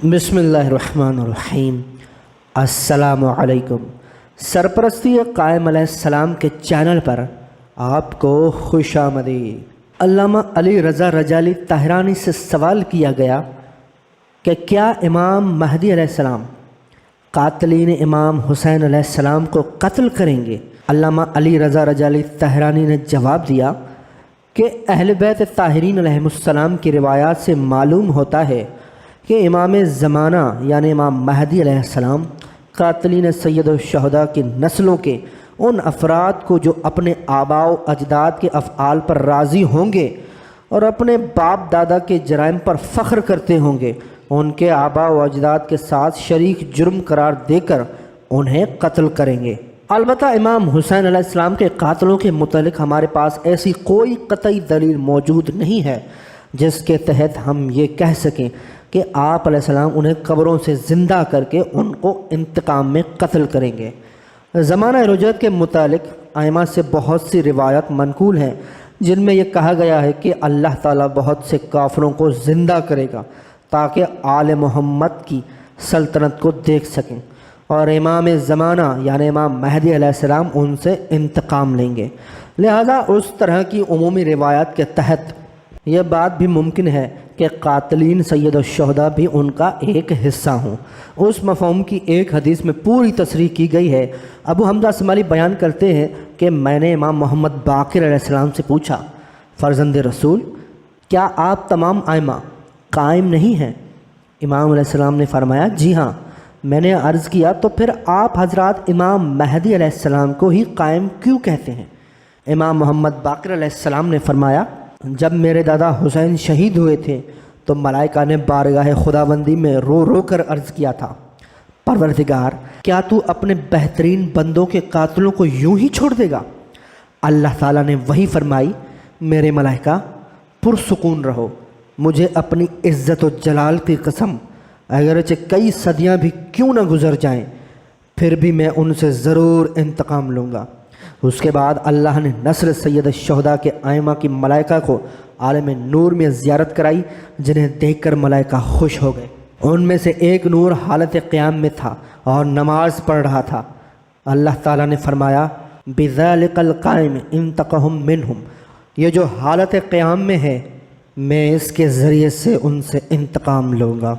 بسم اللہ الرحمن الرحیم۔ السلام علیکم۔ سرپرستی قائم علیہ السلام کے چینل پر آپ کو خوش آمدید۔ علامہ علی رضا رجالی طاہرانی سے سوال کیا گیا کہ کیا امام مہدی علیہ السلام قاتلین امام حسین علیہ السلام کو قتل کریں گے؟ علامہ علی رضا رجالی طاہرانی نے جواب دیا کہ اہل بیت طاہرین علیہ السلام کی روایات سے معلوم ہوتا ہے کہ امام زمانہ یعنی امام مہدی علیہ السلام قاتلین سید الشہداء کی نسلوں کے ان افراد کو جو اپنے آباء و اجداد کے افعال پر راضی ہوں گے اور اپنے باپ دادا کے جرائم پر فخر کرتے ہوں گے، ان کے آباء و اجداد کے ساتھ شریک جرم قرار دے کر انہیں قتل کریں گے۔ البتہ امام حسین علیہ السلام کے قاتلوں کے متعلق ہمارے پاس ایسی کوئی قطعی دلیل موجود نہیں ہے جس کے تحت ہم یہ کہہ سکیں کہ آپ علیہ السلام انہیں قبروں سے زندہ کر کے ان کو انتقام میں قتل کریں گے۔ زمانہ رجعت کے متعلق ائمہ سے بہت سی روایات منقول ہیں جن میں یہ کہا گیا ہے کہ اللہ تعالیٰ بہت سے کافروں کو زندہ کرے گا تاکہ آل محمد کی سلطنت کو دیکھ سکیں، اور امام زمانہ یعنی امام مہدی علیہ السلام ان سے انتقام لیں گے۔ لہذا اس طرح کی عمومی روایات کے تحت یہ بات بھی ممکن ہے کہ قاتلین سید الشہداء بھی ان کا ایک حصہ ہوں۔ اس مفہوم کی ایک حدیث میں پوری تصریح کی گئی ہے۔ ابو حمزہ اسماعیلی بیان کرتے ہیں کہ میں نے امام محمد باقر علیہ السلام سے پوچھا، فرزند رسول، کیا آپ تمام ائمہ قائم نہیں ہیں؟ امام علیہ السلام نے فرمایا، جی ہاں۔ میں نے عرض کیا، تو پھر آپ حضرات امام مہدی علیہ السلام کو ہی قائم کیوں کہتے ہیں؟ امام محمد باقر علیہ السلام نے فرمایا، جب میرے دادا حسین شہید ہوئے تھے تو ملائکہ نے بارگاہ خداوندی میں رو رو کر عرض کیا تھا، پروردگار، کیا تو اپنے بہترین بندوں کے قاتلوں کو یوں ہی چھوڑ دے گا؟ اللہ تعالیٰ نے وہی فرمائی، میرے ملائکہ پرسکون رہو، مجھے اپنی عزت و جلال کی قسم، اگرچہ کئی صدیاں بھی کیوں نہ گزر جائیں پھر بھی میں ان سے ضرور انتقام لوں گا۔ اس کے بعد اللہ نے نسل سید الشہداء کے ائمہ کی ملائکہ کو عالم نور میں زیارت کرائی، جنہیں دیکھ کر ملائکہ خوش ہو گئے۔ ان میں سے ایک نور حالت قیام میں تھا اور نماز پڑھ رہا تھا۔ اللہ تعالیٰ نے فرمایا، بِذَلِكَ الْقَائِمِ انتقم منہم، یہ جو حالت قیام میں ہے میں اس کے ذریعے سے ان سے انتقام لوں گا۔